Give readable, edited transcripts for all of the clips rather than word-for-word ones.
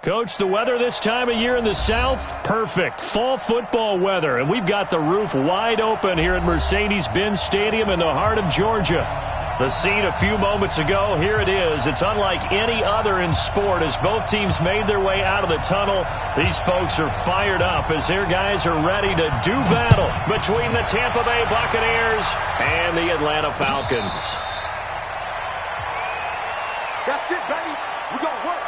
Coach, the weather this time of year in the South, perfect. Fall football weather, and we've got the roof wide open here at Mercedes-Benz Stadium in the heart of Georgia. The scene a few moments ago, here it is. It's unlike any other in sport as both teams made their way out of the tunnel. These folks are fired up as their guys are ready to do battle between the Tampa Bay Buccaneers and the Atlanta Falcons. That's it, baby. We're going to work.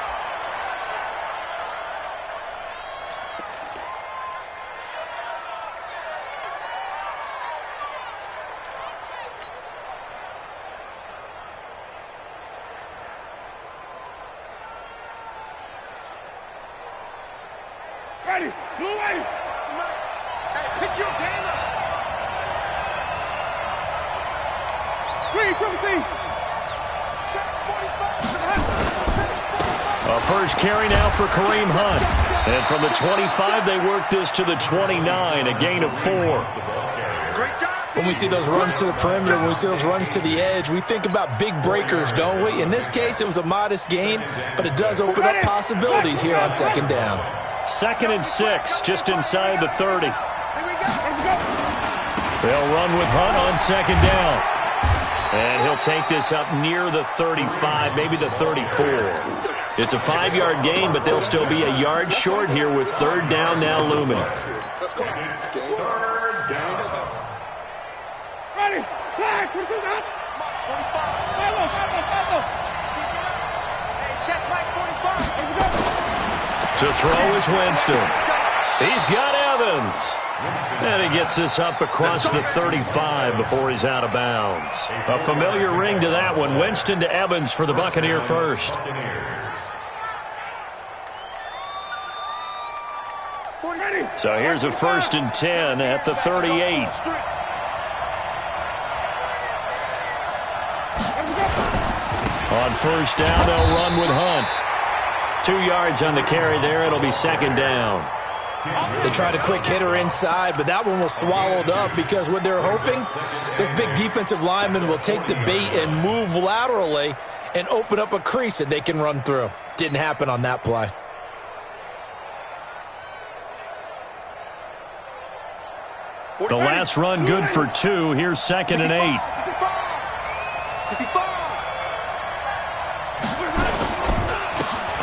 Ready, blue way. Hey, pick your game up. Green, 17. A first carry now for Kareem Hunt. And from the 25, they work this to the 29, a gain of 4. When we see those runs to the perimeter, when we see those runs to the edge, we think about big breakers, don't we? In this case, it was a modest gain, but it does open up possibilities here on second down. 2nd and 6, just inside the 30. They'll run with Hunt on second down. And he'll take this up near the 35, maybe the 34. It's a 5-yard gain, but they'll still be a yard short here with third down now looming. Ready, flag, to throw is Winston. He's got Evans. And he gets this up across the 35 before he's out of bounds. A familiar ring to that one. Winston to Evans for the Buccaneer first. So here's a 1st and 10 at the 38. On first down, they'll run with Hunt. 2 yards on the carry there. It'll be second down. They tried a quick hitter inside, but that one was swallowed up because what they're hoping, this big defensive lineman will take the bait and move laterally and open up a crease that they can run through. Didn't happen on that play. The last run good for 2. Here's 2nd and 8.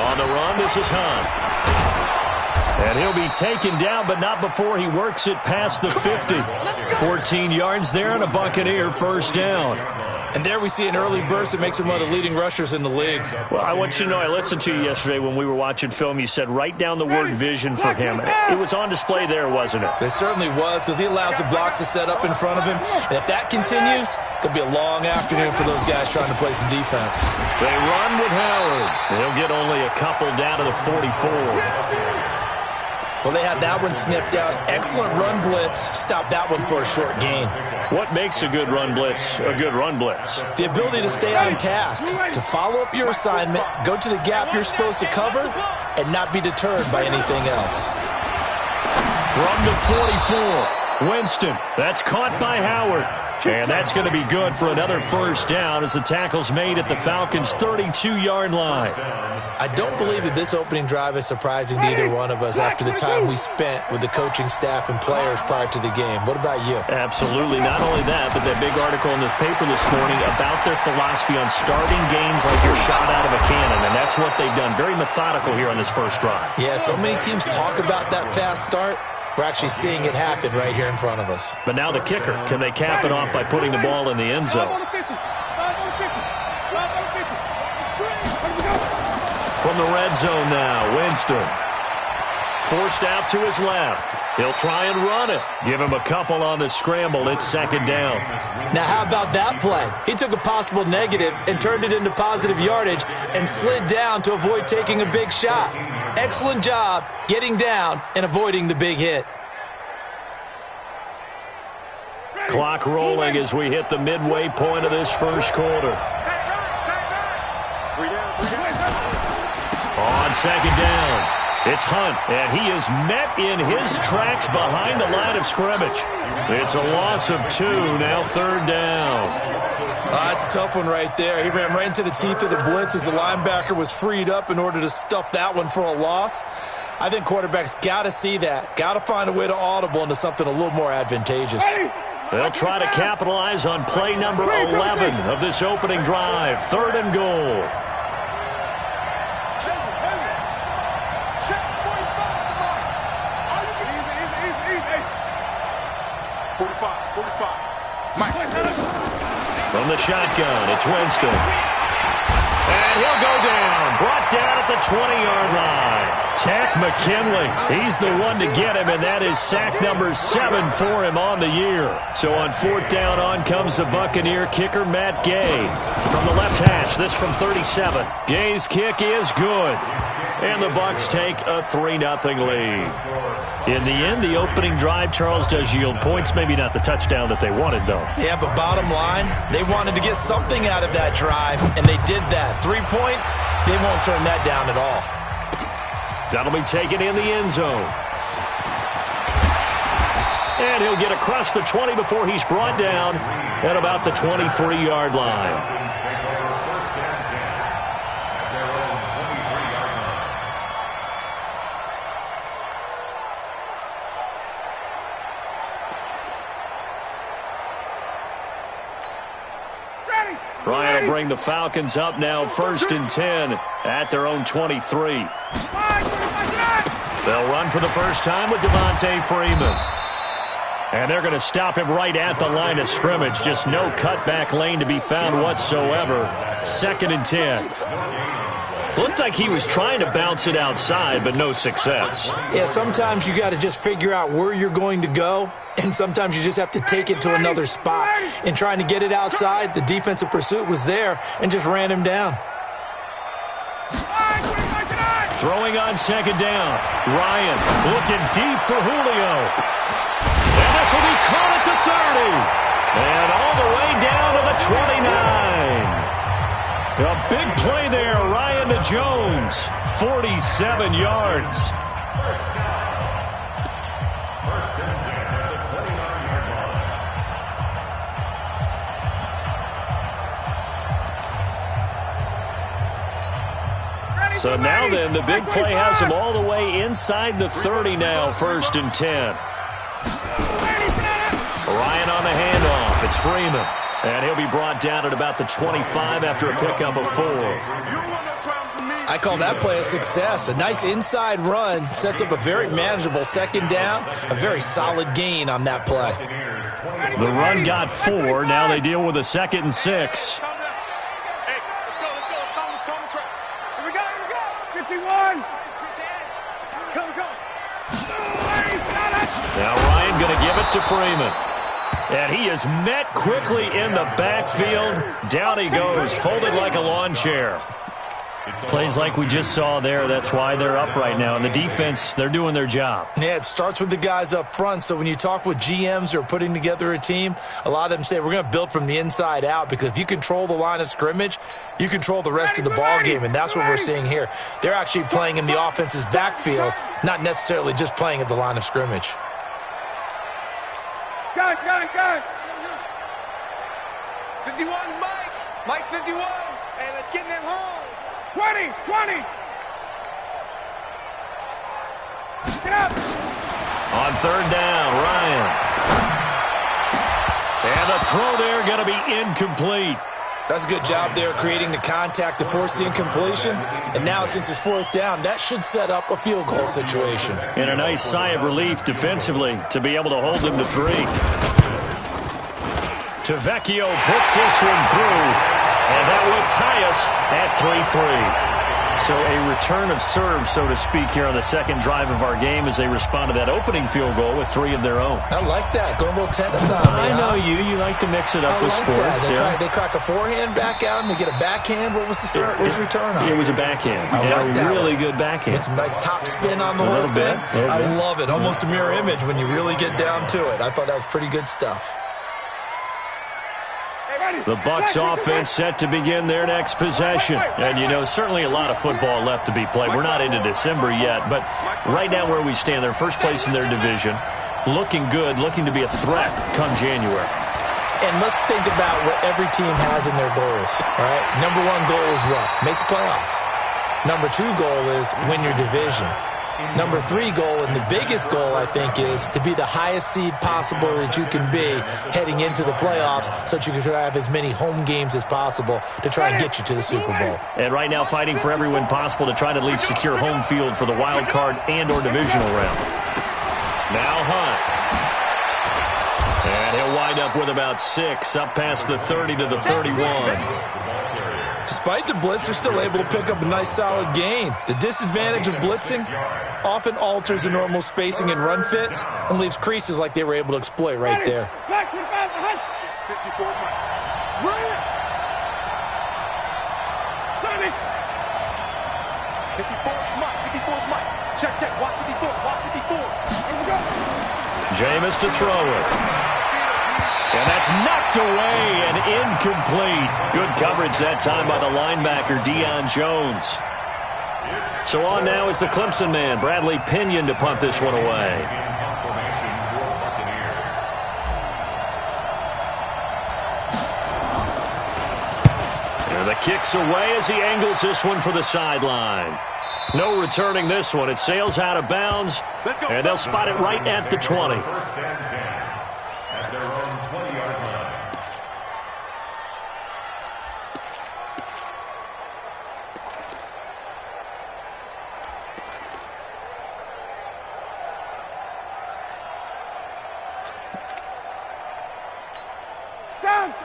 On the run, this is Hunt. And he'll be taken down, but not before he works it past the 50. 14 yards there and a Buccaneer first down. And there we see an early burst that makes him one of the leading rushers in the league. Well, I want you to know, I listened to you yesterday when we were watching film. You said write down the word vision for him. It was on display there, wasn't it? It certainly was, because he allows the blocks to set up in front of him. And if that continues, it'll be a long afternoon for those guys trying to play some defense. They run with Howard. They'll get only a couple down to the 44. Well, they had that one sniffed out. Excellent run blitz. Stop that one for a short gain. What makes a good run blitz a good run blitz? The ability to stay on task, to follow up your assignment, go to the gap you're supposed to cover, and not be deterred by anything else. From the 44, Winston. That's caught by Howard. And that's going to be good for another first down as the tackle's made at the Falcons' 32-yard line. I don't believe that this opening drive is surprising to either one of us after the time we spent with the coaching staff and players prior to the game. What about you? Absolutely. Not only that, but that big article in the paper this morning about their philosophy on starting games like you're shot out of a cannon, and that's what they've done. Very methodical here on this first drive. Yeah, so many teams talk about that fast start. We're actually seeing it happen right here in front of us. But now the kicker. Can they cap it off by putting the ball in the end zone? From the red zone now, Winston. Forced out to his left. He'll try and run it. Give him a couple on the scramble. It's second down. Now, how about that play? He took a possible negative and turned it into positive yardage and slid down to avoid taking a big shot. Excellent job getting down and avoiding the big hit. Clock rolling as we hit the midway point of this first quarter. On second down, it's Hunt, and he is met in his tracks behind the line of scrimmage. It's a loss of 2, now third down. That's a tough one right there. He ran right into the teeth of the blitz as the linebacker was freed up in order to stuff that one for a loss. I think quarterbacks got to see that. Got to find a way to audible into something a little more advantageous. They'll try to capitalize on play number 11 of this opening drive. 3rd and goal. From the shotgun, it's Winston. And he'll go down. Brought down at the 20-yard line. Tack McKinley. He's the one to get him, and that is sack number 7 for him on the year. So on 4th down, on comes the Buccaneer kicker, Matt Gay. From the left hash, this from 37. Gay's kick is good. And the Bucs take a 3-0 lead. In the end, the opening drive, Charles, does yield points. Maybe not the touchdown that they wanted, though. Yeah, but bottom line, they wanted to get something out of that drive, and they did that. 3 points, they won't turn that down at all. That'll be taken in the end zone. And he'll get across the 20 before he's brought down at about the 23-yard line. Ryan will bring the Falcons up now, 1st and 10 at their own 23. They'll run for the first time with Devontae Freeman. And they're going to stop him right at the line of scrimmage. Just no cutback lane to be found whatsoever. 2nd and 10. Looked like he was trying to bounce it outside, but no success. Yeah, sometimes you got to just figure out where you're going to go, and sometimes you just have to take it to another spot. In trying to get it outside, the defensive pursuit was there and just ran him down. Throwing on 2nd down. Ryan looking deep for Julio. And this will be caught at the 30. And all the way down to the 29. A big play there, Ryan to Jones, 47 yards. So now then, the big play has him all the way inside the 30 now, 1st and 10. Ryan on the handoff, it's Freeman. And he'll be brought down at about the 25 after a pickup of 4. I call that play a success. A nice inside run sets up a very manageable 2nd down. A very solid gain on that play. The run got 4. Now they deal with a 2nd and 6. Here we go. 51. Now Ryan going to give it to Freeman. And he is met quickly in the backfield. Down he goes, folded like a lawn chair. Plays like we just saw there. That's why they're up right now. And the defense, they're doing their job. Yeah, it starts with the guys up front. So when you talk with GMs who are putting together a team, a lot of them say we're going to build from the inside out, because if you control the line of scrimmage, you control the rest of the ball game, and that's what we're seeing here. They're actually playing in the offense's backfield, not necessarily just playing at the line of scrimmage. Gun. 51, Mike 51. Hey, let's get in them holes. 20. Get up. On 3rd down, Ryan. And the throw there going to be incomplete. That's a good job there creating the contact to force the incompletion. And now since it's 4th down, that should set up a field goal situation. And a nice sigh of relief defensively to be able to hold them to 3. Tavecchio puts this one through. And that will tie us at 3-3. So a return of serve, so to speak, here on the 2nd drive of our game as they respond to that opening field goal with 3 of their own. I like that. Going a little tennis on me. I know you. You like to mix it up with sports. They crack a forehand back out and they get a backhand. What was the return on? It was a backhand. I like that really one. good backhand. With some nice top spin on the whole thing. I love it. Almost a mirror image when you really get down to it. I thought that was pretty good stuff. The Bucs offense set to begin their next possession. And, you know, certainly a lot of football left to be played. We're not into December yet, but right now where we stand, they're first place in their division. Looking good, looking to be a threat come January. And let's think about what every team has in their goals, all right? Number one goal is what? Make the playoffs. Number two goal is win your division. Number three goal, and the biggest goal, I think, is to be the highest seed possible that you can be heading into the playoffs so that you can have as many home games as possible to try and get you to the Super Bowl. And right now fighting for every win possible to try to at least secure home field for the wild card and or divisional round. Now Hunt. And he'll wind up with about 6, up past the 30 to the 31. Despite the blitz, they're still able to pick up a nice solid gain. The disadvantage of blitzing often alters the normal spacing and run fits and leaves creases like they were able to exploit right there. 54. Mike. Check. Watch 54. Here we go. Jameis to throw it. And that's knocked away and incomplete. Good coverage that time by the linebacker, Deion Jones. So on now is the Clemson man, Bradley Pinion, to punt this one away. And the kick's away as he angles this one for the sideline. No returning this one. It sails out of bounds, and they'll spot it right at the 20.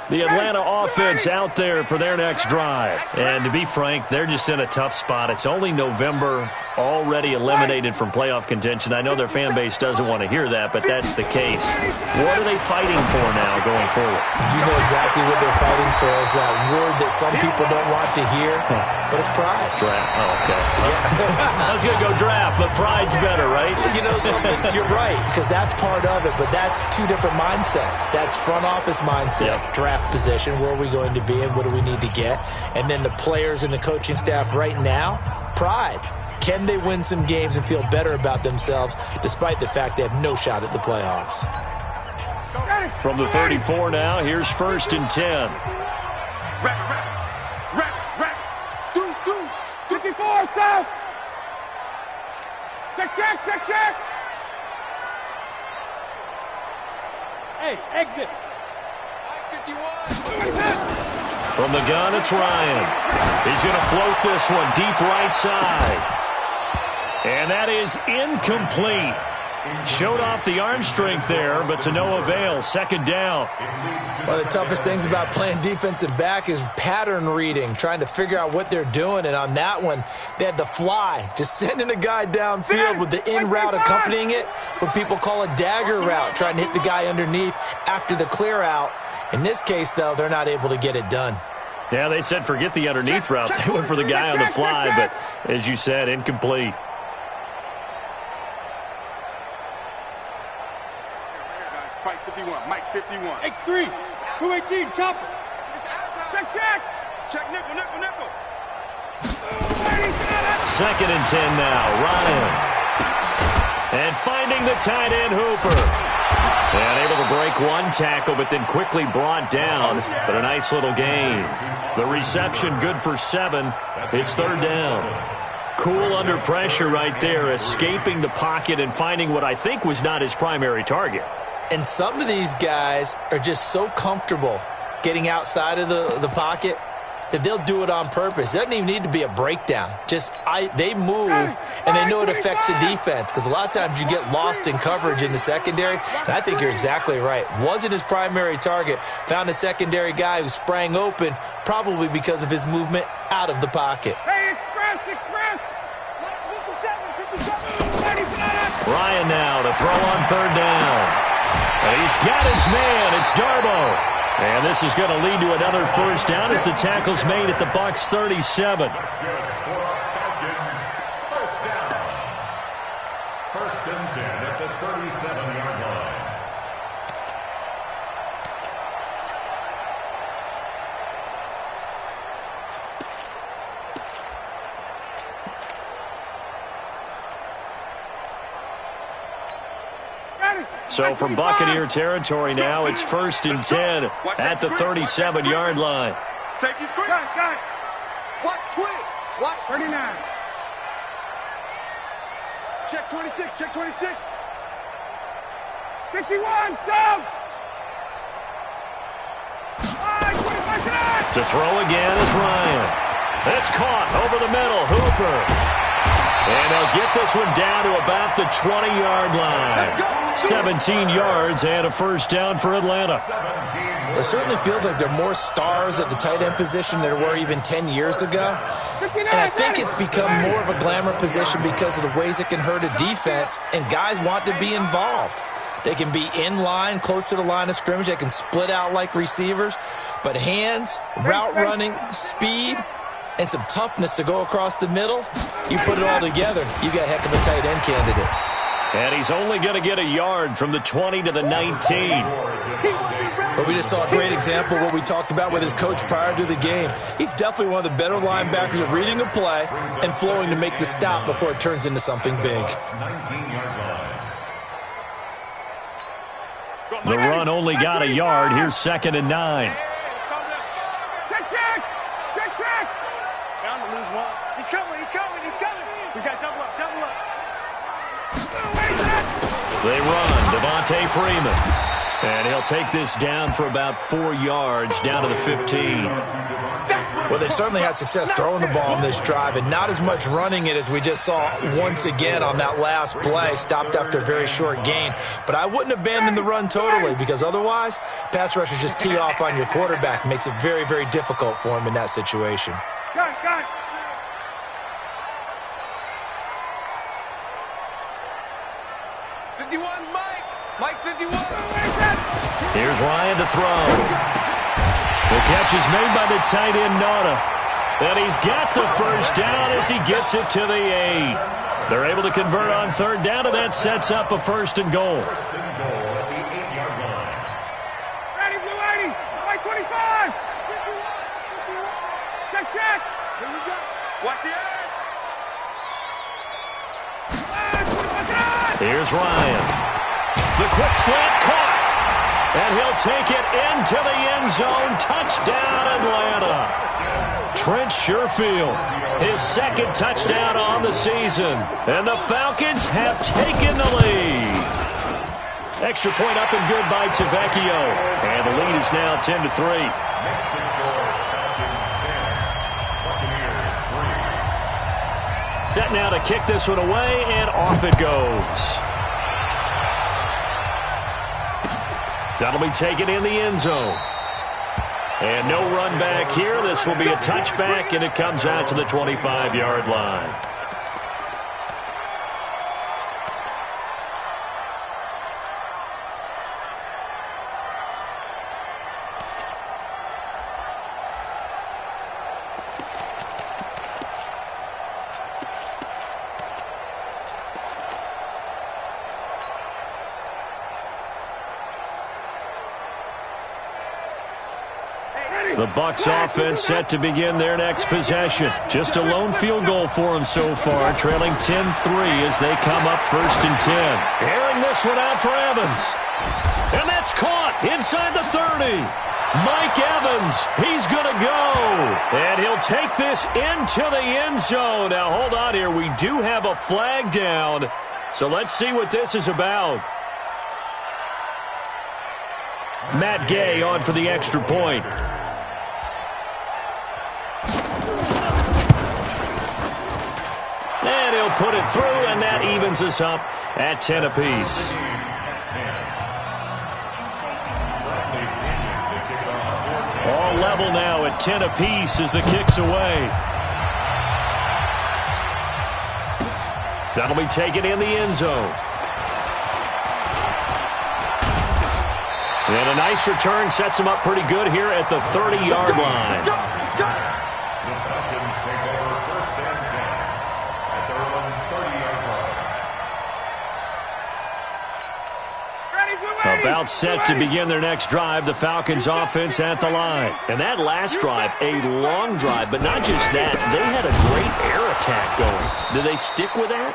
The Atlanta offense out there for their next drive. And to be frank, they're just in a tough spot. It's only November, already eliminated from playoff contention. I know their fan base doesn't want to hear that, but that's the case. What are they fighting for now going forward? You know exactly what they're fighting for. Is that word that some people don't want to hear, but it's pride. Draft. Oh, okay. I was going to go draft, but pride's better, right? You know something? You're right, because that's part of it, but that's two different mindsets. That's front office mindset, draft position, where are we going to be and what do we need to get? And then the players and the coaching staff right now, pride. Can they win some games and feel better about themselves despite the fact they have no shot at the playoffs? From the 34 now, here's 1st and 10. Rack. Deuce. 54, south. Check. Hey, exit. 51. From the gun, it's Ryan. He's going to float this one deep right side. And that is incomplete. Showed off the arm strength there, but to no avail. 2nd down. One of the toughest things about playing defensive back is pattern reading, trying to figure out what they're doing. And on that one, they had the fly, just sending a guy downfield with the in route accompanying it, what people call a dagger route, trying to hit the guy underneath after the clear out. In this case, though, they're not able to get it done. Yeah, they said forget the underneath route. They went for the guy on the fly, but as you said, incomplete. Fight 51, Mike 51. X3, 218, chopper. Check, nickel. 2nd and 10 now, Ryan. And finding the tight end, Hooper. And able to break one tackle, but then quickly brought down. But a nice little gain. The reception good for 7. It's 3rd down. Cool under pressure right there, escaping the pocket and finding what I think was not his primary target. And some of these guys are just so comfortable getting outside of the pocket that they'll do it on purpose. It doesn't even need to be a breakdown. They move, and they know it affects the defense, because a lot of times you get lost in coverage in the secondary. And I think you're exactly right. Wasn't his primary target. Found a secondary guy who sprang open, probably because of his movement out of the pocket. Hey, express. 57. Ryan now to throw on 3rd down. And he's got his man. It's Darbo. And this is going to lead to another 1st down as the tackle's made at the Bucs 37. 1st and 10 at the 37-yard line. So from Buccaneer territory now, it's 1st and 10 at the 37-yard line. Safety screen. Watch twist. Watch 39. Check 26. Check 26. 51. Sub. To throw again is Ryan. It's caught over the middle. Hooper. And they'll get this one down to about the 20-yard line. 17 yards and a first down for Atlanta. It certainly feels like there are more stars at the tight end position than there were even 10 years ago. And I think it's become more of a glamour position because of the ways it can hurt a defense, and guys want to be involved. They can be in line, close to the line of scrimmage. They can split out like receivers. But hands, route running, speed, and some toughness to go across the middle, you put it all together, you got a heck of a tight end candidate. And he's only going to get a yard from the 20 to the 19. But we just saw a great example of what we talked about with his coach prior to the game. He's definitely one of the better linebackers at reading a play and flowing to make the stop before it turns into something big. The run only got a yard. Here's 2nd and 9. Check. Down to lose one. He's coming. We got double up. They run. Devontae Freeman. And he'll take this down for about 4 yards, down to the 15. Well, they've certainly had success throwing the ball on this drive and not as much running it as we just saw once again on that last play, stopped after a very short gain. But I wouldn't abandon the run totally, because otherwise, pass rushers just tee off on your quarterback. It makes it very, very difficult for him in that situation. Got it. Mike 51. Here's Ryan to throw. The catch is made by the tight end, Nauta. And he's got the first down as he gets it to the 8. They're able to convert on 3rd down, and that sets up a 1st and goal. Ready, blue 80. Mike 25. Check. Here we go. Watch the edge. Here's Ryan. The quick slant caught. And he'll take it into the end zone. Touchdown, Atlanta. Trent Sherfield, his 2nd touchdown on the season. And the Falcons have taken the lead. Extra point up and good by Tavecchio. And the lead is now 10-3. Set now to kick this one away, and off it goes. That'll be taken in the end zone. And no run back here. This will be a touchback, and it comes out to the 25-yard line. The Bucs offense set to begin their next possession. Just a lone field goal for them so far, trailing 10-3 as they come up 1st and 10. Airing this one out for Evans. And that's caught inside the 30. Mike Evans, he's going to go. And he'll take this into the end zone. Now, hold on here. We do have a flag down. So let's see what this is about. Matt Gay on for the extra point. And he'll put it through, and that evens us up at 10 apiece. All level now at 10 apiece as the kick's away. That'll be taken in the end zone. And a nice return sets him up pretty good here at the 30-yard line. The Falcons take over 1st and 10 at their own 30-yard line. About set to begin their next drive, the Falcons offense at the line. And that last drive, a long drive, but not just that. They had a great air attack going. Do they stick with that?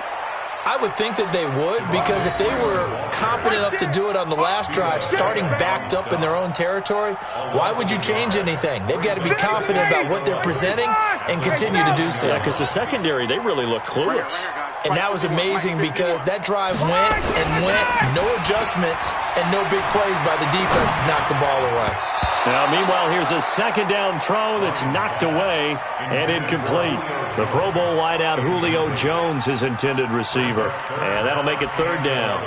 I would think that they would, because if they were confident enough to do it on the last drive, starting backed up in their own territory, why would you change anything? They've got to be confident about what they're presenting and continue to do so. Yeah, because the secondary, they really look clueless. And that was amazing because that drive went and went, no adjustments, and no big plays by the defense to knock the ball away. Now, meanwhile, here's a second down throw that's knocked away and incomplete. The Pro Bowl wideout Julio Jones is intended receiver, and that'll make it third down.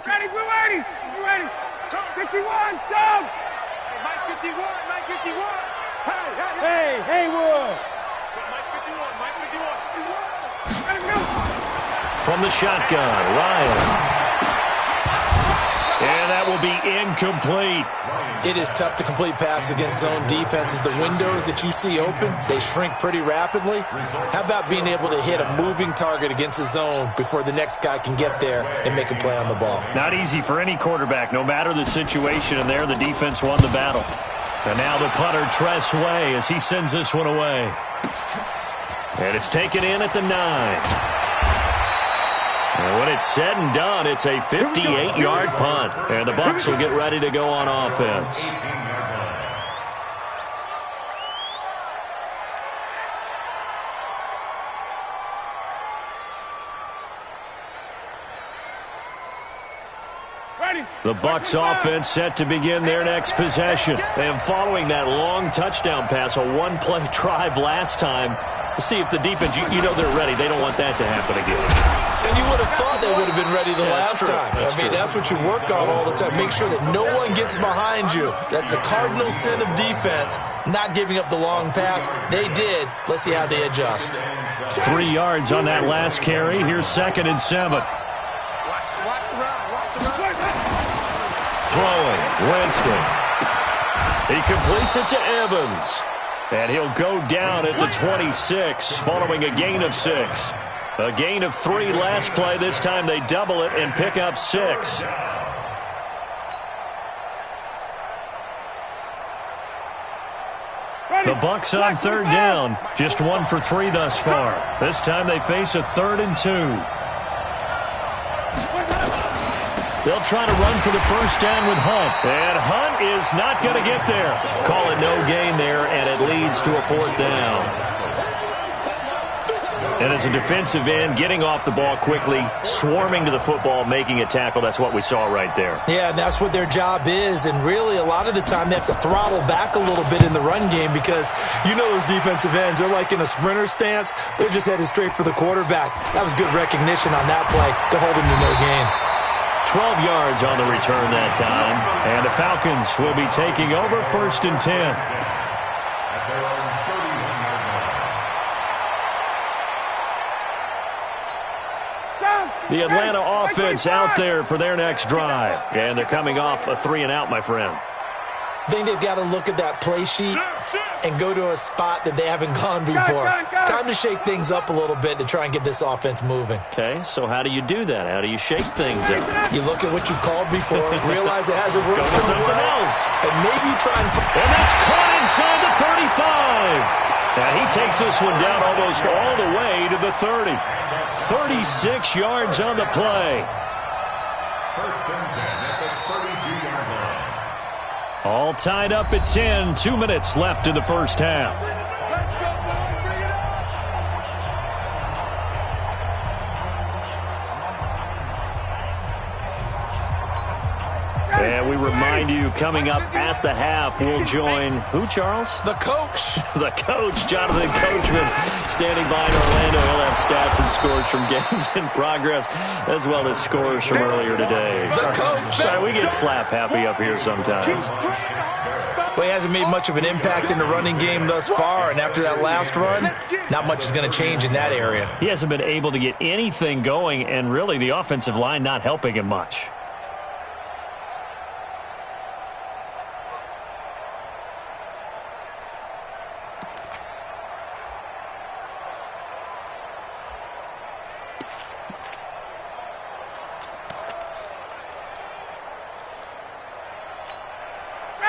Ready, we're ready. We're ready. 51, Tom. Hey, Mike 51, Mike 51. Hey, Haywood. Mike 51, Mike 51. Let him go. From the shotgun, Ryan. And that will be incomplete. It is tough to complete passes against zone defenses. The windows that you see open, they shrink pretty rapidly. How about being able to hit a moving target against a zone before the next guy can get there and make a play on the ball? Not easy for any quarterback, no matter the situation, and there the defense won the battle. And now the punter, Tress Way, as he sends this one away. And it's taken in at the 9. And when it's said and done, it's a 58-yard punt. And the Bucs will get ready to go on offense. The Bucs offense set to begin their next possession. And following that long touchdown pass, a one-play drive last time, see if the defense, you know they're ready. They don't want that to happen again. And you would have thought they would have been ready the last time. That's what you work on all the time. Make sure that no one gets behind you. That's the cardinal sin of defense, not giving up the long pass. They did. Let's see how they adjust. 3 yards on that last carry. Here's 2nd and 7. Throwing, Winston. He completes it to Evans. And he'll go down at the 26, following a gain of 6. A gain of 3 last play. This time they double it and pick up 6. The Bucs on 3rd down. Just 1 for 3 thus far. This time they face a 3rd and 2. They'll try to run for the first down with Hunt. And Hunt is not going to get there. Call it no gain there, and it leads to a 4th down. And as a defensive end, getting off the ball quickly, swarming to the football, making a tackle, that's what we saw right there. Yeah, and that's what their job is. And really, a lot of the time, they have to throttle back a little bit in the run game because you know those defensive ends, they're like in a sprinter stance. They're just headed straight for the quarterback. That was good recognition on that play to hold him to no gain. 12 yards on the return that time. And the Falcons will be taking over 1st and 10. The Atlanta offense out there for their next drive. And they're coming off a 3-and-out, my friend. I think they've got to look at that play sheet and go to a spot that they haven't gone before. Time to shake things up a little bit to try and get this offense moving. Okay, so how do you do that? How do you shake things up? You look at what you called before, realize it hasn't worked so something well, else, and maybe try and... And that's caught inside the 35. And he takes this one down almost all the way to the 30. 36 yards on the play. 1st and 10 at the 32-yard line. All tied up at 10. 2 minutes left in the first half. And we remind you, coming up at the half, we'll join who, Charles? The coach. The coach, Jonathan Coachman, standing by in Orlando. He'll have stats and scores from games in progress, as well as scores from earlier today. The coach. Sorry, we get slap happy up here sometimes. Well, he hasn't made much of an impact in the running game thus far, and after that last run, not much is going to change in that area. He hasn't been able to get anything going, and really the offensive line not helping him much.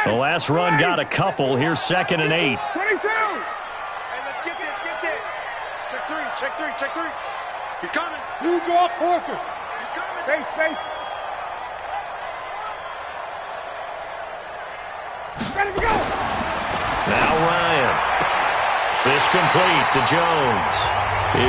The last run got a couple. Here's 2nd and 8. 22. Hey, let's get this, get this. Check three. He's coming. You draw closer. He's coming. Base. Ready to go. Now Ryan. This complete to Jones.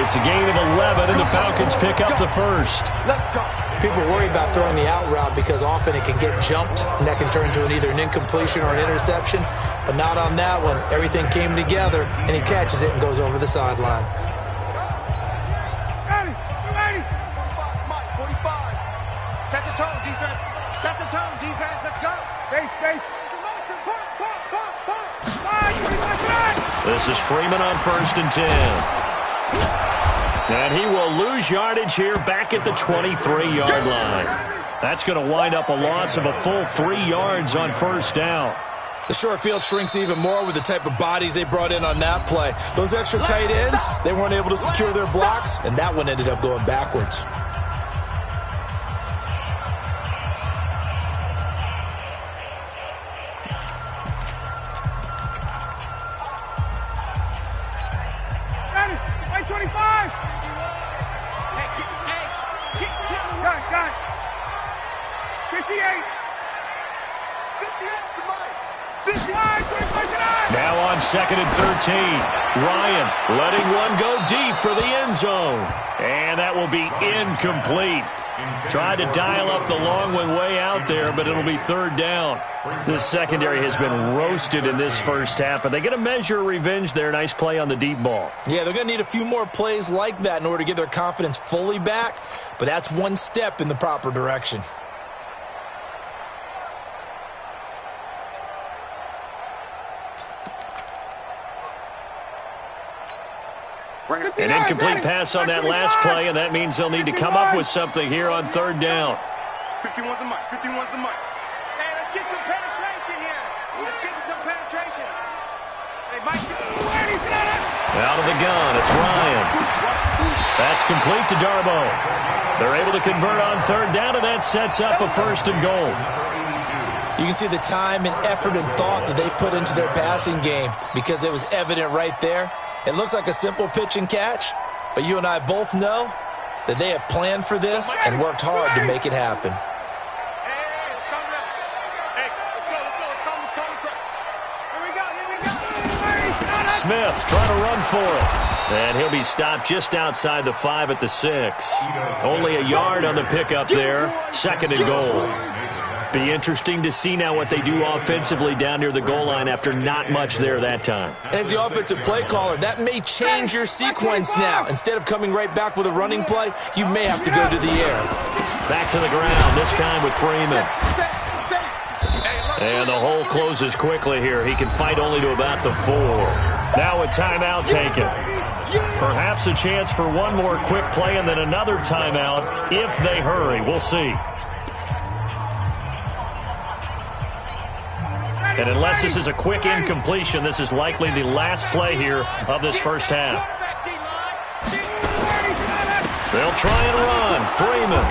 It's a gain of 11, and the Falcons pick up the first. Let's go. People worry about throwing the out route because often it can get jumped, and that can turn into either an incompletion or an interception. But not on that one. Everything came together, and he catches it and goes over the sideline. Ready. 45. Set the tone, defense. Let's go. Base. This is Freeman on 1st and 10. And he will lose yardage here back at the 23-yard line. That's going to wind up a loss of a full 3 yards on 1st down. The short field shrinks even more with the type of bodies they brought in on that play. Those extra tight ends, they weren't able to secure their blocks, and that one ended up going backwards. Ready. 25. Got it. 58. 55. Now on 2nd and 13. Ryan letting one go deep for the end zone. And that will be incomplete. Tried to dial up the long one way out there, but it'll be 3rd down. This secondary has been roasted in this first half, but they get a measure of revenge there. Nice play on the deep ball. Yeah, they're going to need a few more plays like that in order to get their confidence fully back, but that's one step in the proper direction. An incomplete pass on that last play, and that means they'll need to come up with something here on 3rd down. 51's the mic. Hey, let's get some penetration here. Hey, Mike. Out of the gun, it's Ryan. That's complete to Darbo. They're able to convert on 3rd down, and that sets up a 1st and goal. You can see the time and effort and thought that they put into their passing game because it was evident right there. It looks like a simple pitch and catch, but you and I both know that they have planned for this and worked hard to make it happen. Smith trying to run for it. And he'll be stopped just outside the 5 at the 6. Only a yard on the pickup there. 2nd and goal. Be interesting to see now what they do offensively down near the goal line after not much there that time. As the offensive play caller, that may change your sequence now. Instead of coming right back with a running play, you may have to go to the air. Back to the ground, this time with Freeman. And the hole closes quickly here. He can fight only to about the 4. Now a timeout taken. Perhaps a chance for one more quick play and then another timeout if they hurry. We'll see. And unless this is a quick incompletion, this is likely the last play here of this first half. They'll try and run. Freeman.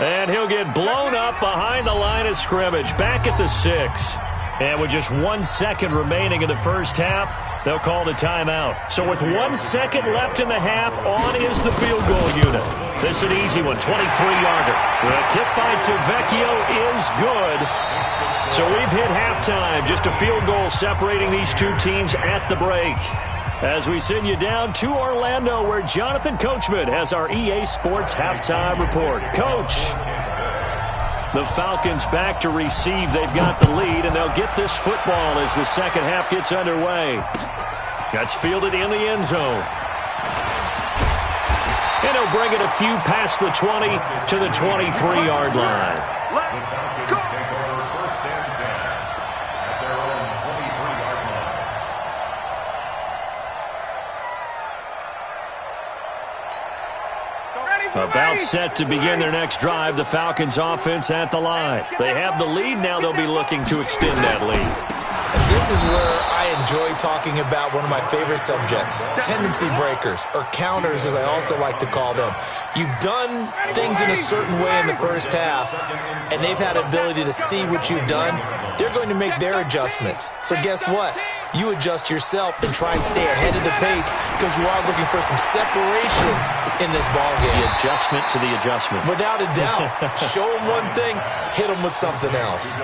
And he'll get blown up behind the line of scrimmage. Back at the 6. And with just 1 second remaining in the first half, they'll call the timeout. So with 1 second left in the half, on is the field goal unit. This is an easy one, 23-yarder. The kick by Tavecchio is good. So we've hit halftime. Just a field goal separating these two teams at the break. As we send you down to Orlando, where Jonathan Coachman has our EA Sports halftime report. Coach, the Falcons back to receive. They've got the lead, and they'll get this football as the second half gets underway. That's fielded in the end zone. And he'll bring it a few past the 20 to the 23-yard line. About set to begin their next drive, the Falcons offense at the line. They have the lead, now they'll be looking to extend that lead. And this is where I enjoy talking about one of my favorite subjects, tendency breakers, or counters as I also like to call them. You've done things in a certain way in the first half, and they've had an ability to see what you've done. They're going to make their adjustments. So guess what? You adjust yourself and try and stay ahead of the pace because you are looking for some separation in this ballgame. The adjustment to the adjustment. Without a doubt. Show them one thing, hit them with something else.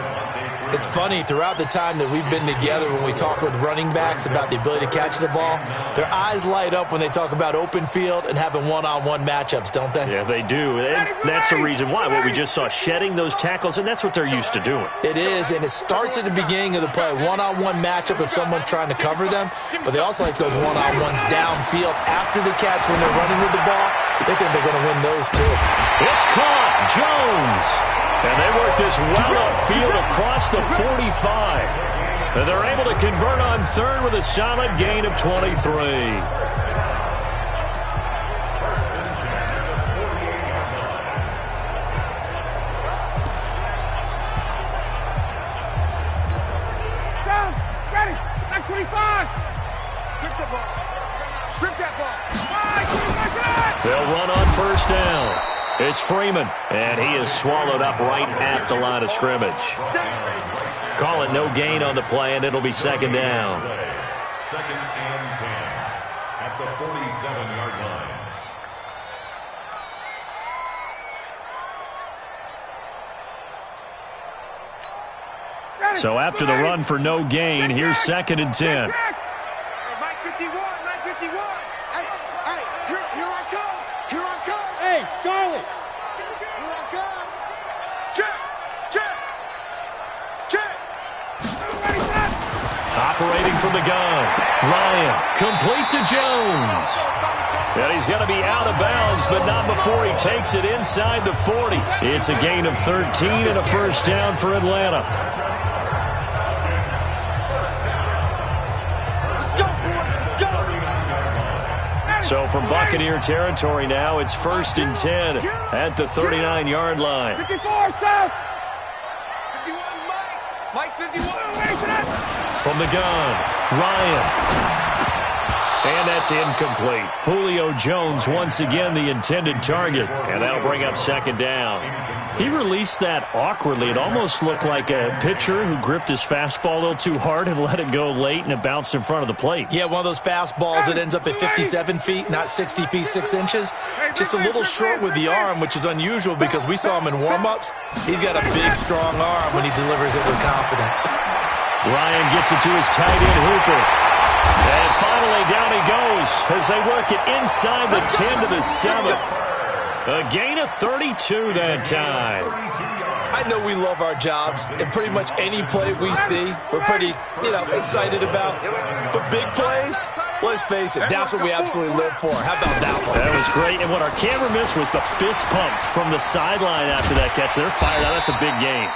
It's funny, throughout the time that we've been together, when we talk with running backs about the ability to catch the ball, their eyes light up when they talk about open field and having one-on-one matchups, don't they? Yeah, they do. And that's the reason why. What we just saw, shedding those tackles, and that's what they're used to doing. It is, and it starts at the beginning of the play. One-on-one matchup if someone's trying to cover them, but they also like those one-on-ones downfield after the catch when they're running with the ball. They think they're going to win those too. It's caught. Jones. And they work this well upfield across the 45. And they're able to convert on third with a solid gain of 23. Down. Ready. Back 25. Strip the ball. Strip that ball. They'll run on first down. It's Freeman, and he is swallowed up right at the line of scrimmage. Call it no gain on the play, and it'll be second down. Second and 10 at the 47-yard line. So after the run for no gain, here's second and 10. Mike 51, Mike 51. Hey, here I come. Here I come. Hey, Charlie. Here I come. Check. Operating from the gun. Ryan, complete to Jones. And he's going to be out of bounds, but not before he takes it inside the 40. It's a gain of 13 and a first down for Atlanta. So from Buccaneer territory now, it's first and 10 at the 39-yard line. 54, South. 51, Mike 51. From the gun, Ryan. And that's incomplete. Julio Jones once again the intended target. And that'll bring up second down. He released that awkwardly. It almost looked like a pitcher who gripped his fastball a little too hard and let it go late, and it bounced in front of the plate. Yeah, one of those fastballs that ends up at 57 feet, not 60 feet, 6 inches. Just a little short with the arm, which is unusual because we saw him in warm-ups. He's got a big, strong arm when he delivers it with confidence. Ryan gets it to his tight end, Hooper. And finally, down he goes as they work it inside the 10 to the 7. A gain of 32 that time. I know we love our jobs, and pretty much any play we see, we're pretty, excited about. But big plays, let's face it, that's what we absolutely live for. How about that one? That was great. And what our camera missed was the fist pump from the sideline after that catch. They're fired out. That's a big gain.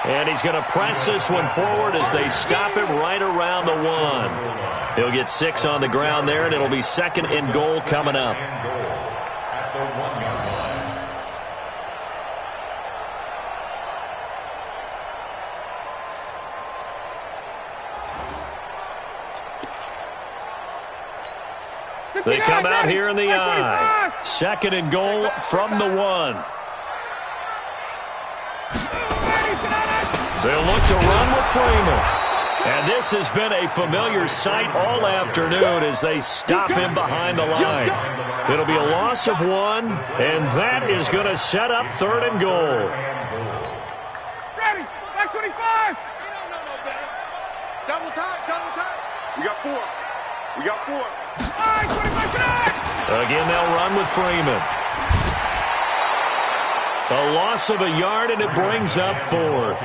And he's going to press this one forward as they stop him right around the 1. He'll get 6 on the ground there, and it'll be second and goal coming up. They come out here in the I. Second and goal from the 1. They'll look to run with Freeman. And this has been a familiar sight all afternoon as they stop him behind the line. It'll be a loss of 1, and that is going to set up third and goal. Ready, back 25. Double time. We got 4. Again, they'll run with Freeman. A loss of a yard, and it brings up 4th.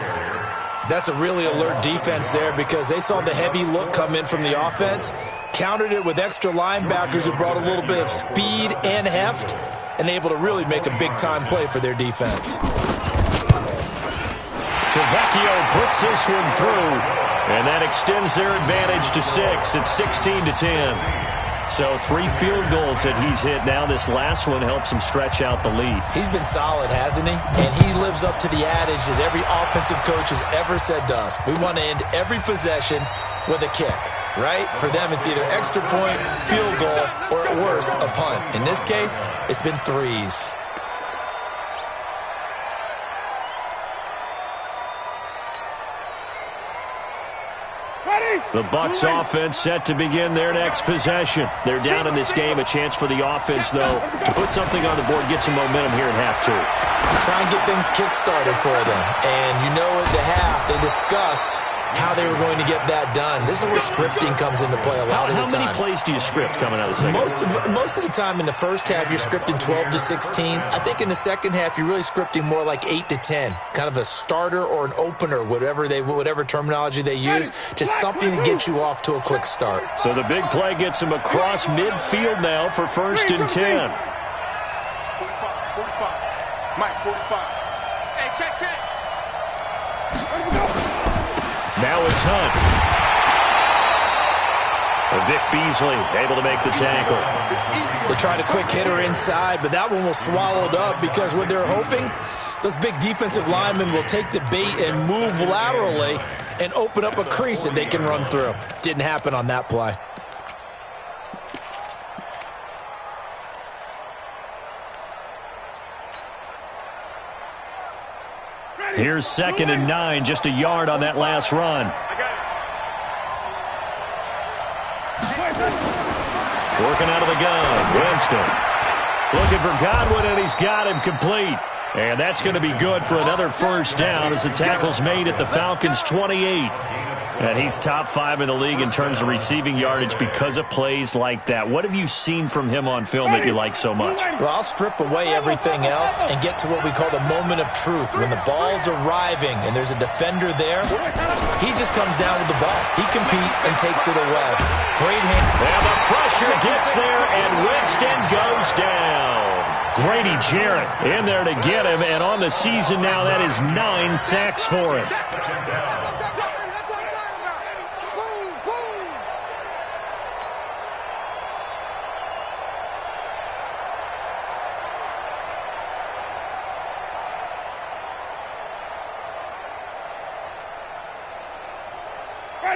That's a really alert defense there because they saw the heavy look come in from the offense, countered it with extra linebackers who brought a little bit of speed and heft, and able to really make a big-time play for their defense. Tavecchio puts this one through, and that extends their advantage to 6. It's 16-10. So 3 field goals that he's hit now. This last one helps him stretch out the lead. He's been solid, hasn't he? And he lives up to the adage that every offensive coach has ever said to us. We want to end every possession with a kick, right? For them, it's either extra point, field goal, or at worst, a punt. In this case, it's been 3s. The Bucs offense set to begin their next possession. They're down in this game. A chance for the offense, though, to put something on the board, get some momentum here in half 2. Try and get things kick-started for them. And you know at the half, they discussed how they were going to get that done. This is where scripting comes into play a lot of the time. How many plays do you script coming out of the second? Most of the time in the first half, you're scripting 12 to 16. I think in the second half, you're really scripting more like 8 to 10. Kind of a starter or an opener, whatever terminology they use. Just something to get you off to a quick start. So the big play gets him across midfield now for 1st and 10. 45. Mike, 45. Hey, check. Now it's Hunt. Vic Beasley able to make the tackle. They tried a quick hitter inside, but that one was swallowed up because what they're hoping, those big defensive linemen will take the bait and move laterally and open up a crease that they can run through. Didn't happen on that play. Here's 2nd and 9, just a yard on that last run. Working out of the gun, Winston. Looking for Godwin, and he's got him complete. And that's going to be good for another 1st down as the tackle's made at the Falcons' 28. And he's top 5 in the league in terms of receiving yardage because of plays like that. What have you seen from him on film that you like so much? Well, I'll strip away everything else and get to what we call the moment of truth. When the ball's arriving and there's a defender there, he just comes down with the ball. He competes and takes it away. Great hand. And the pressure gets there, and Winston goes down. Grady Jarrett in there to get him, and on the season now, that is 9 sacks for him.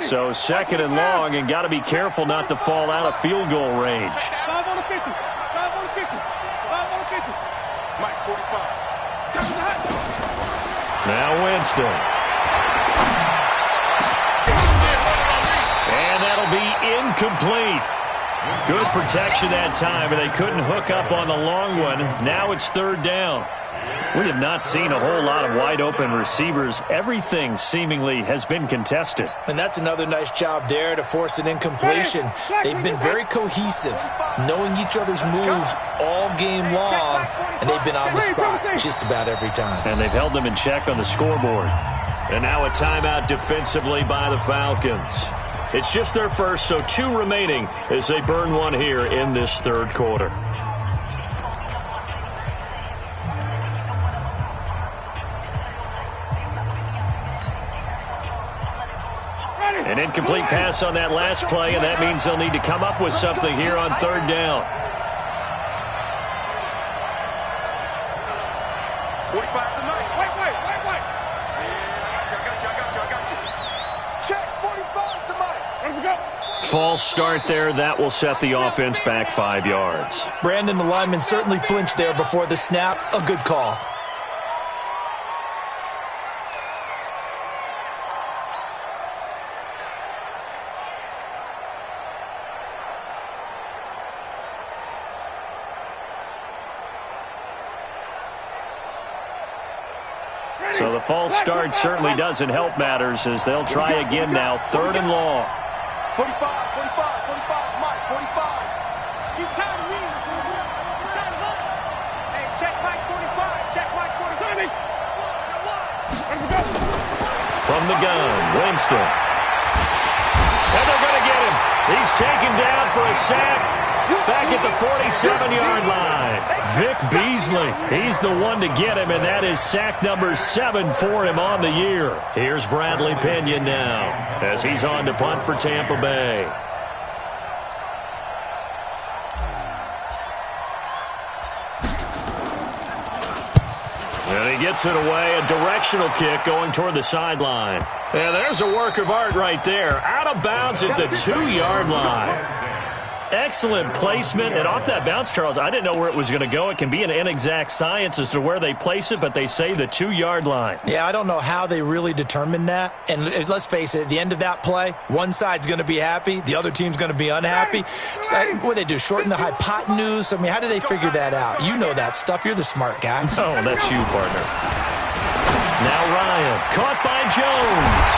So 2nd and long, and got to be careful not to fall out of field goal range. 5 on the 50. 5 on the 50. 5 on the 50. Mike, 45. Now Winston. And that'll be incomplete. Good protection that time, and they couldn't hook up on the long one. Now it's 3rd down. We have not seen a whole lot of wide-open receivers. Everything seemingly has been contested. And that's another nice job there to force an incompletion. They've been very cohesive, knowing each other's moves all game long, and they've been on the spot just about every time. And they've held them in check on the scoreboard. And now a timeout defensively by the Falcons. It's just their first, so 2 remaining as they burn one here in this 3rd quarter. An incomplete pass on that last play, and that means they'll need to come up with something here on 3rd down. 45 to Mike. Wait. I got you. Check, 45 to Mike. Let him go. False start there. That will set the offense back 5 yards. Brandon, the lineman certainly flinched there before the snap. A good call. So the false start certainly doesn't help matters as they'll try again now. 3rd and long. 45, Mike, 45. He's tired of me. He's tired of us. Hey, check Mike 45. Check Mike 45. From the gun, Winston. And they're going to get him. He's taken down for a sack. Back at the 47-yard line. Vic Beasley, he's the one to get him, and that is sack number 7 for him on the year. Here's Bradley Pinion now as he's on to punt for Tampa Bay. And he gets it away, a directional kick going toward the sideline. And there's a work of art right there. Out of bounds at the 2-yard line. Excellent placement. And off that bounce, Charles, I didn't know where it was going to go. It can be an inexact science as to where they place it, but they say the 2-yard line. Yeah, I don't know how they really determined that. And let's face it, at the end of that play, one side's going to be happy, the other team's going to be unhappy. So, what do they do, shorten the hypotenuse? I mean, how do they figure that out? You know that stuff. You're the smart guy. Oh, that's you, partner. Now Ryan, caught by Jones.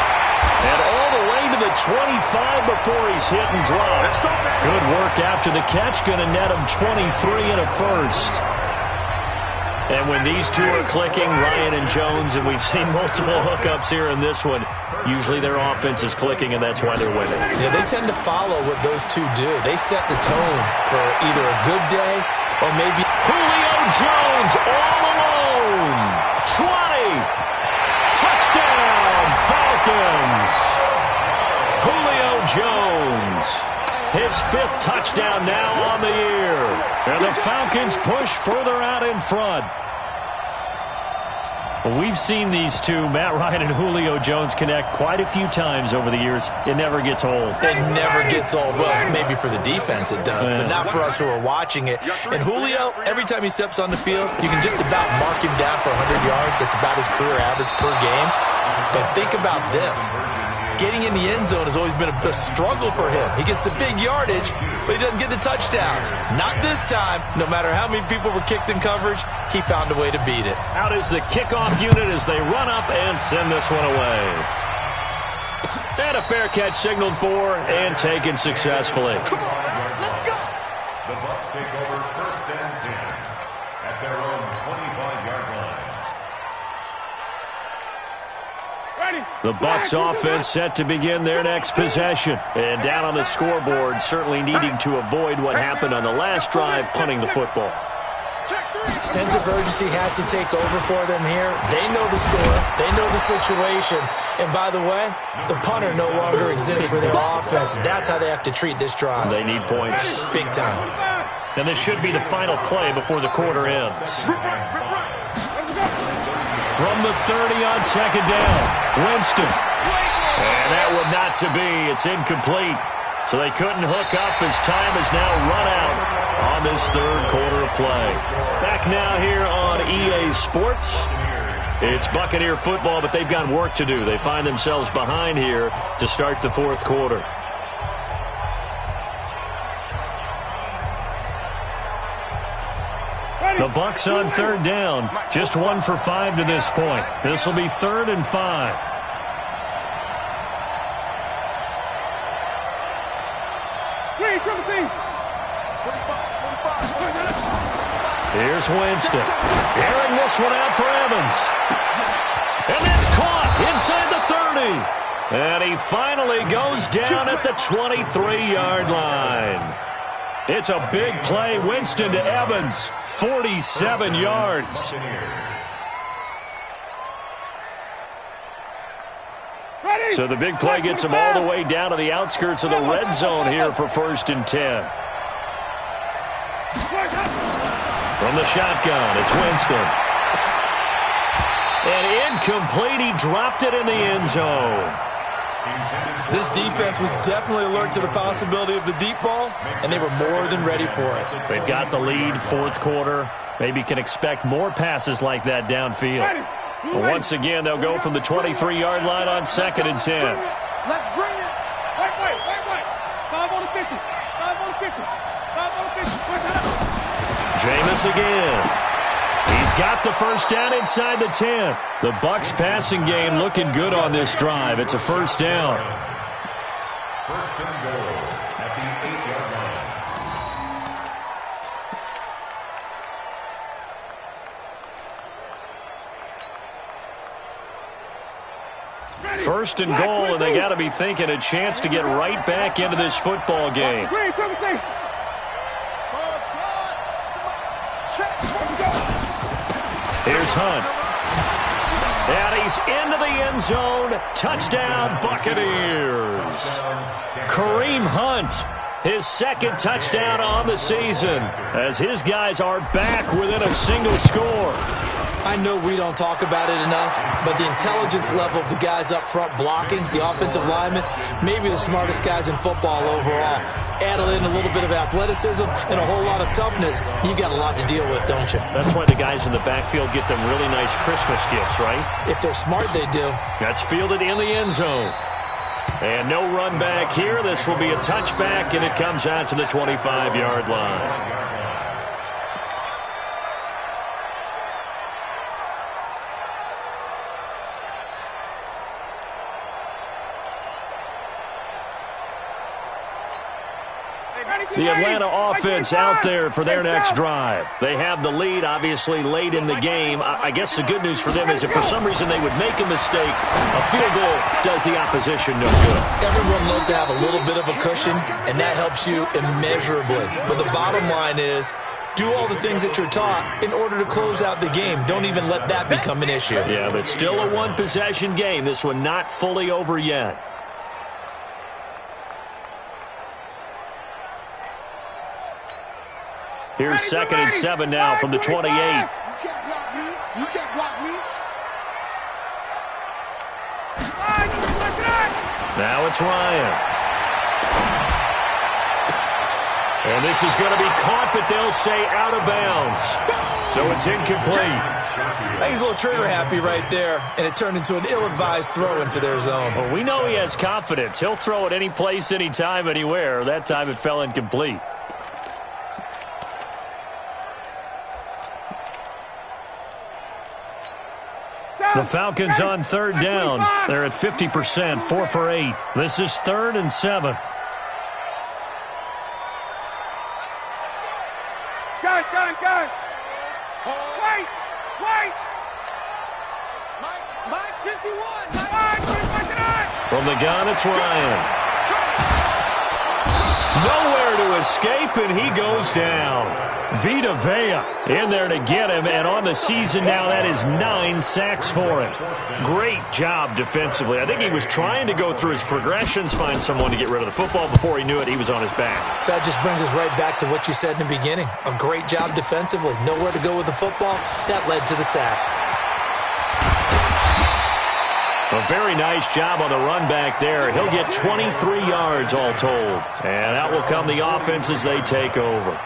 And all the way to the 25 before he's hit and dropped. Good work after the catch. Going to net him 23 and a first. And when these two are clicking, Ryan and Jones, and we've seen multiple hookups here in this one, usually their offense is clicking, and that's why they're winning. Yeah, they tend to follow what those two do. They set the tone for either a good day or maybe... Julio Jones all alone. 20. Touchdown, Falcons. Julio Jones, his 5th touchdown now on the year. And the Falcons push further out in front. Well, we've seen these two, Matt Ryan and Julio Jones, connect quite a few times over the years. It never gets old. It never gets old. Well, maybe for the defense it does, but not for us who are watching it. And Julio, every time he steps on the field, you can just about mark him down for 100 yards. That's about his career average per game. But think about this. Getting in the end zone has always been a struggle for him. He gets the big yardage, but he doesn't get the touchdowns. Not this time. No matter how many people were kicked in coverage, he found a way to beat it. Out is the kickoff unit as they run up and send this one away. And a fair catch signaled for and taken successfully. Come on, let's go. The Bucs take over 1st and 10 at their own 25-yard line. The Bucs offense set to begin their next possession. And down on the scoreboard, certainly needing to avoid what happened on the last drive, punting the football. Sense of urgency has to take over for them here. They know the score. They know the situation. And by the way, the punter no longer exists for their offense. That's how they have to treat this drive. They need points. Big time. And this should be the final play before the quarter ends. From the 30 on 2nd down, Winston. And that would not to be. It's incomplete. So they couldn't hook up as time has now run out on this 3rd quarter of play. Back now here on EA Sports. It's Buccaneer football, but they've got work to do. They find themselves behind here to start the 4th quarter. The Bucs on 3rd down. Just 1 for 5 to this point. This will be 3rd and 5. Here's Winston. Airing this one out for Evans. And that's caught inside the 30. And he finally goes down at the 23-yard line. It's a big play. Winston to Evans. 47 yards. So the big play gets him all the way down to the outskirts of the red zone here for 1st and 10. From the shotgun, it's Winston. And incomplete. He dropped it in the end zone. This defense was definitely alert to the possibility of the deep ball, and they were more than ready for it. They've got the lead, 4th quarter. Maybe can expect more passes like that downfield. But once again, they'll go from the 23-yard line on 2nd and 10. Let's bring it. Wait. 5 on the 50. 5 on the 50. 5 on the 50. Jameis again. He's got the first down inside the 10. The Bucs passing game looking good on this drive. It's a 1st down. 1st and goal at the 8-yard line. 1st and goal, and they got to be thinking a chance to get right back into this football game. Here's Hunt. And he's into the end zone. Touchdown, Buccaneers. Kareem Hunt His second touchdown on the season as his guys are back within a single score. I know we don't talk about it enough, but the intelligence level of the guys up front blocking, the offensive linemen, maybe the smartest guys in football overall. Add in a little bit of athleticism and a whole lot of toughness, you got a lot to deal with, don't you? That's why the guys in the backfield get them really nice Christmas gifts, right? If they're smart, they do. That's fielded in the end zone. And no run back here. This will be a touchback, and it comes out to the 25-yard line. The Atlanta offense out there for their next drive. They have the lead, obviously, late in the game. I guess the good news for them is if for some reason they would make a mistake, a field goal does the opposition no good. Everyone loves to have a little bit of a cushion, and that helps you immeasurably. But the bottom line is, do all the things that you're taught in order to close out the game. Don't even let that become an issue. Yeah, but still a one-possession game. This one not fully over yet. Here's 2nd and 7 now from the 28. You can't block me. You can't block me. Now it's Ryan. And this is going to be caught, but they'll say out of bounds. So it's incomplete. He's a little trigger happy right there, and it turned into an ill-advised throw into their zone. Well, we know he has confidence. He'll throw it any place, anytime, anywhere. That time it fell incomplete. The Falcons on 3rd down. They're at 50%, 4 for 8. This is 3rd and 7. Gun. Wait. Mike 51. From the gun, it's Ryan. Nowhere to escape, and he goes down. Vita Vea in there to get him, and on the season now, that is 9 sacks for him. Great job defensively. I think he was trying to go through his progressions, find someone to get rid of the football. Before he knew it, he was on his back. So that just brings us right back to what you said in the beginning. A great job defensively. Nowhere to go with the football. That led to the sack. A very nice job on the run back there. He'll get 23 yards all told. And out will come the offense as they take over.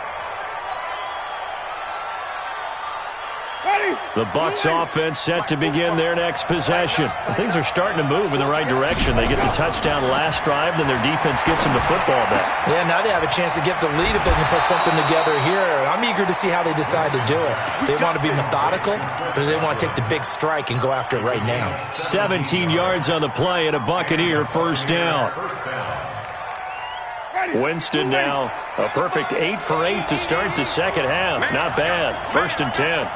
The Bucs offense set to begin their next possession. And things are starting to move in the right direction. They get the touchdown last drive, then their defense gets them the football back. Yeah, now they have a chance to get the lead if they can put something together here. I'm eager to see how they decide to do it. They want to be methodical, or they want to take the big strike and go after it right now. 17 yards on the play and a Buccaneer first down. Winston now a perfect 8 for 8 to start the second half. Not bad. 1st and 10.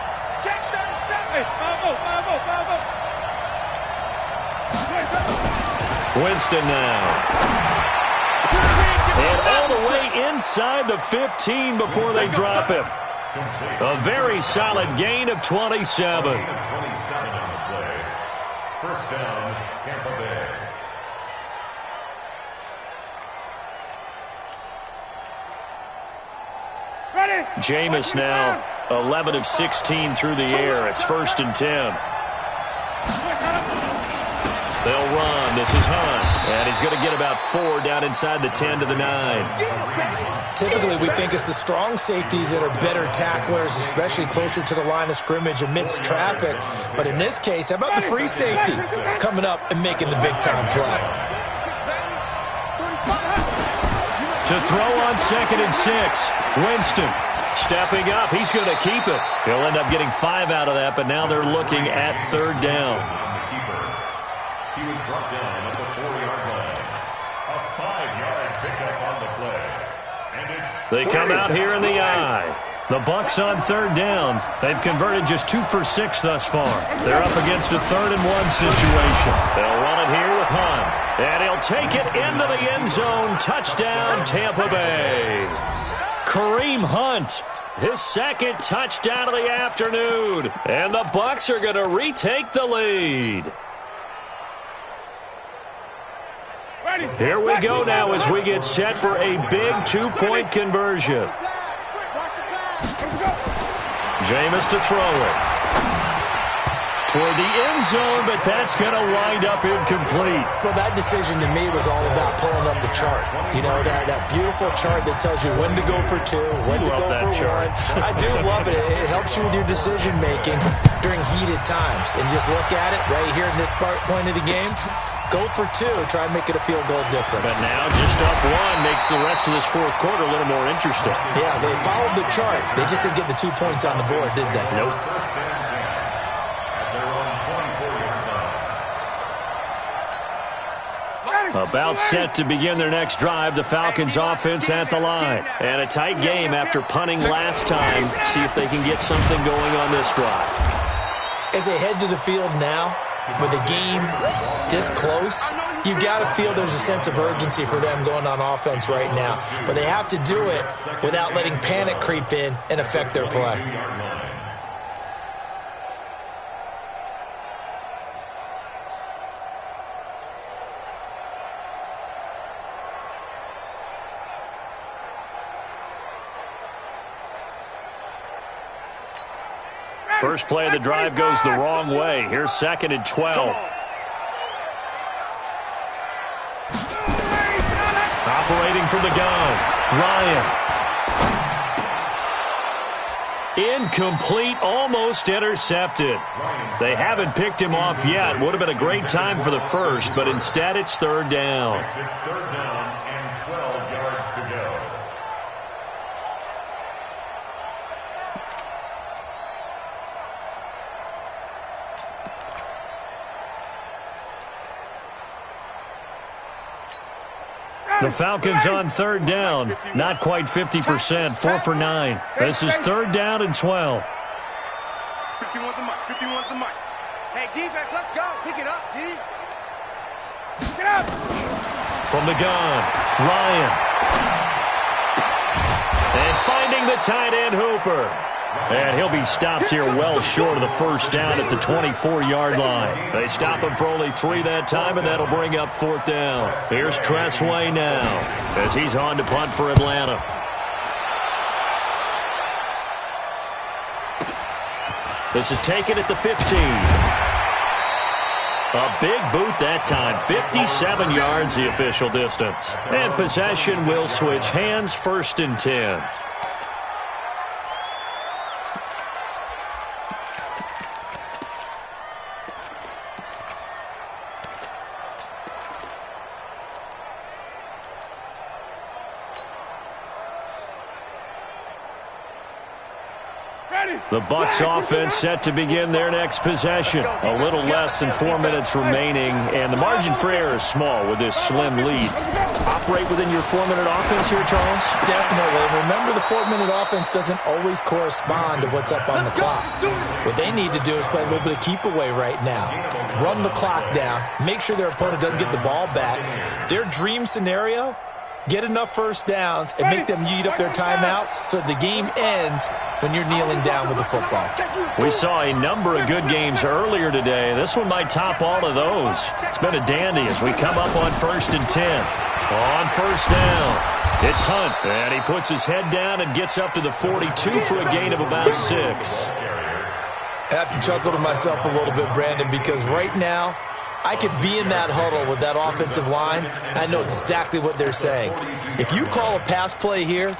Winston now. And all the way inside the 15 before they drop him. A very solid gain of 27. 27 on the play. First down, Tampa Bay. Jameis now 11 of 16 through the air. It's 1st and 10. They'll run. This is Hunt. And he's going to get about 4 down inside the 10 to the 9. Typically, we think it's the strong safeties that are better tacklers, especially closer to the line of scrimmage amidst traffic. But in this case, how about the free safety coming up and making the big-time play? To throw on 2nd and 6. Winston stepping up. He's going to keep it. He'll end up getting 5 out of that, but now they're looking at 3rd down. He was brought down at the 4-yard line. A 5-yard pickup on the play. And it's they come out here in the eye. The Bucs on 3rd down. They've converted just 2 for 6 thus far. They're up against a 3rd and 1 situation. They'll run it here with Hunt. And he'll take it into the end zone. Touchdown, Tampa Bay. Kareem Hunt, his 2nd touchdown of the afternoon. And the Bucs are going to retake the lead. Here we go now as we get set for a big two-point conversion. Jameis to throw it. Toward the end zone, but that's going to wind up incomplete. Well, that decision to me was all about pulling up the chart. You know, that beautiful chart that tells you when to go for two, when to go for one. I do love it. It helps you with your decision-making during heated times. And just look at it right here in this point of the game. Go for two. Try and make it a field goal difference. But now just up one makes the rest of this fourth quarter a little more interesting. Yeah, they followed the chart. They just didn't get the 2 points on the board, did they? Nope. About set to begin their next drive, the Falcons offense at the line. And a tight game after punting last time. See if they can get something going on this drive. As they head to the field now, with the game this close, you've got to feel there's a sense of urgency for them going on offense right now. But they have to do it without letting panic creep in and affect their play. First play of the drive goes the wrong way. Here's 2nd and 12. Operating from the gun, Ryan. Incomplete, almost intercepted. They haven't picked him off yet. Would have been a great time for the first, but instead it's 3rd down. It's 3rd down and 12 yards to go. The Falcons on 3rd down. Not quite 50%, 4 for 9. This is 3rd down and 12. 51's the mic, 51's the mic. Hey, defense, let's go. Pick it up, D. Get up. From the gun, Ryan. And finding the tight end, Hooper. And he'll be stopped here well short of the first down at the 24-yard line. They stop him for only 3 that time, and that'll bring up 4th down. Here's Tressway now as he's on to punt for Atlanta. This is taken at the 15. A big boot that time. 57 yards the official distance. And possession will switch hands, 1st and 10. The Bucs offense set to begin their next possession. A little less than 4 minutes remaining, and the margin for error is small with this slim lead. Operate within your 4-minute offense here, Charles? Definitely. Remember, the 4-minute offense doesn't always correspond to what's up on the clock. What they need to do is play a little bit of keep away right now. Run the clock down. Make sure their opponent doesn't get the ball back. Their dream scenario, get enough first downs and make them eat up their timeouts so the game ends when you're kneeling down with the football. We saw a number of good games earlier today. This one might top all of those. It's been a dandy as we come up on 1st and 10. On 1st down, it's Hunt, and he puts his head down and gets up to the 42 for a gain of about 6. I have to chuckle to myself a little bit, Brandon, because right now, I could be in that huddle with that offensive line, and I know exactly what they're saying. If you call a pass play here,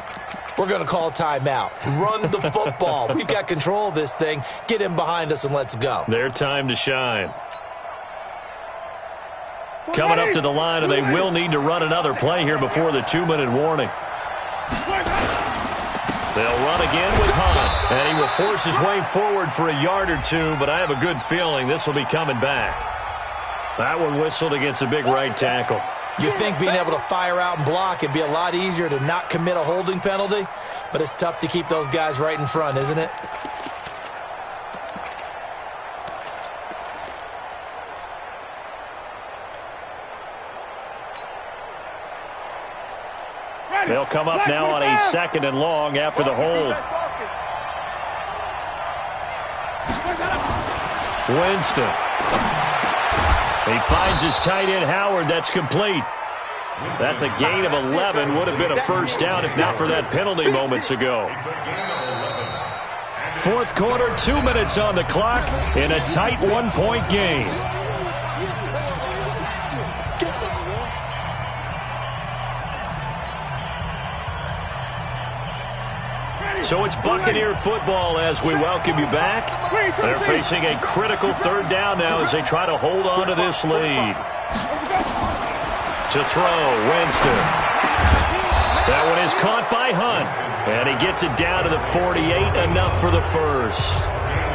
we're going to call a timeout. Run the football. We've got control of this thing. Get in behind us and let's go. Their time to shine. Coming up to the line, and they will need to run another play here before the 2-minute warning. They'll run again with Hunt, and he will force his way forward for a yard or two, but I have a good feeling this will be coming back. That one whistled against a big right tackle. You'd think being able to fire out and block would be a lot easier to not commit a holding penalty, but it's tough to keep those guys right in front, isn't it? They'll come up now on a 2nd and long after the hold. Winston. He finds his tight end, Howard. That's complete. That's a gain of 11. Would have been a first down if not for that penalty moments ago. Fourth quarter, 2 minutes on the clock in a tight one-point game. So it's Buccaneer football as we welcome you back. They're facing a critical third down now as they try to hold on to this lead. To throw, Winston. That one is caught by Hunt. And he gets it down to the 48, enough for the first.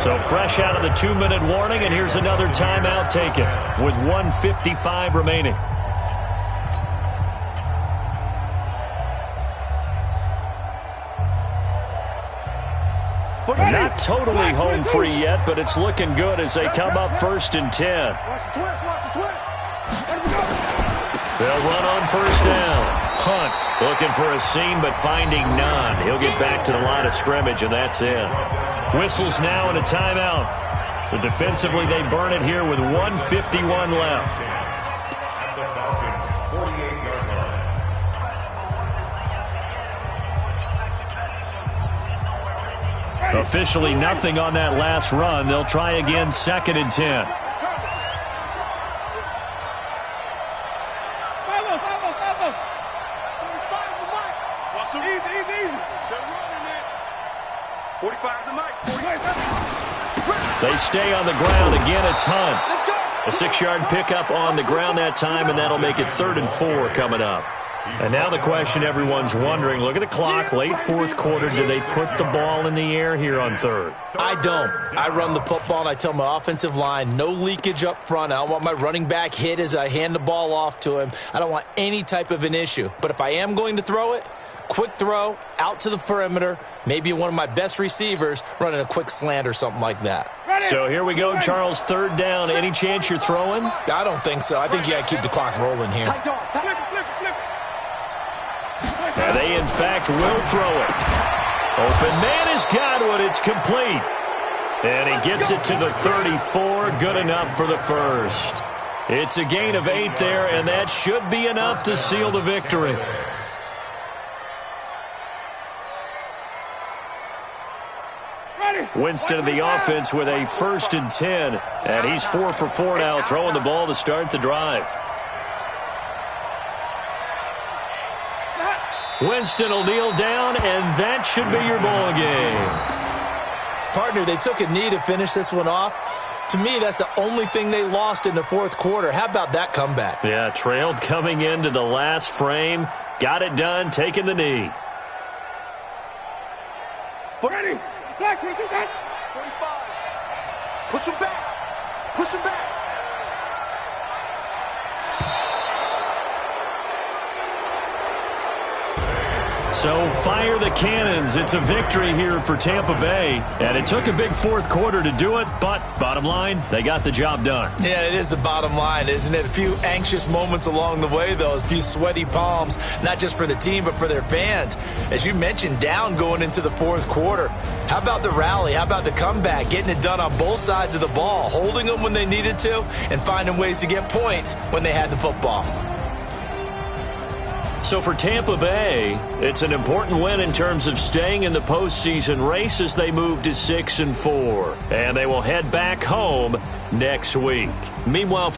So fresh out of the 2-minute warning, and here's another timeout taken with 1:55 remaining. Not totally home free yet, but it's looking good as they come up 1st and 10. They'll run on first down. Hunt looking for a seam, but finding none. He'll get back to the line of scrimmage, and that's it. Whistles now and a timeout. So defensively, they burn it here with 1:51 left. Officially nothing on that last run. They'll try again 2nd and 10. They stay on the ground. Again, it's Hunt. A 6-yard pickup on the ground that time, and that'll make it 3rd and 4 coming up. And now the question everyone's wondering, look at the clock, late fourth quarter, do they put the ball in the air here on third? I don't. I run the football, and I tell my offensive line, no leakage up front. I don't want my running back hit as I hand the ball off to him. I don't want any type of an issue. But if I am going to throw it, quick throw, out to the perimeter, maybe one of my best receivers running a quick slant or something like that. So here we go, Charles, 3rd down. Any chance you're throwing? I don't think so. I think you got to keep the clock rolling here. And they, in fact, will throw it. Open man is Godwin. It's complete. And he gets it to the 34. Good enough for the first. It's a gain of 8 there, and that should be enough to seal the victory. Winston of the offense with a 1st and 10. And he's 4 for 4 now, throwing the ball to start the drive. Winston will kneel down, and that should be your ball game. Partner, they took a knee to finish this one off. To me, that's the only thing they lost in the fourth quarter. How about that comeback? Yeah, trailed coming into the last frame. Got it done, taking the knee. Ready? Black, 45. Push him back. Push him back. So fire the cannons. It's a victory here for Tampa Bay. And it took a big fourth quarter to do it, but bottom line, they got the job done. Yeah, it is the bottom line, isn't it? A few anxious moments along the way, though. A few sweaty palms, not just for the team, but for their fans. As you mentioned, down going into the fourth quarter. How about the rally? How about the comeback? Getting it done on both sides of the ball, holding them when they needed to, and finding ways to get points when they had the football. So for Tampa Bay, it's an important win in terms of staying in the postseason race as they move to 6 and 4. And they will head back home next week. Meanwhile,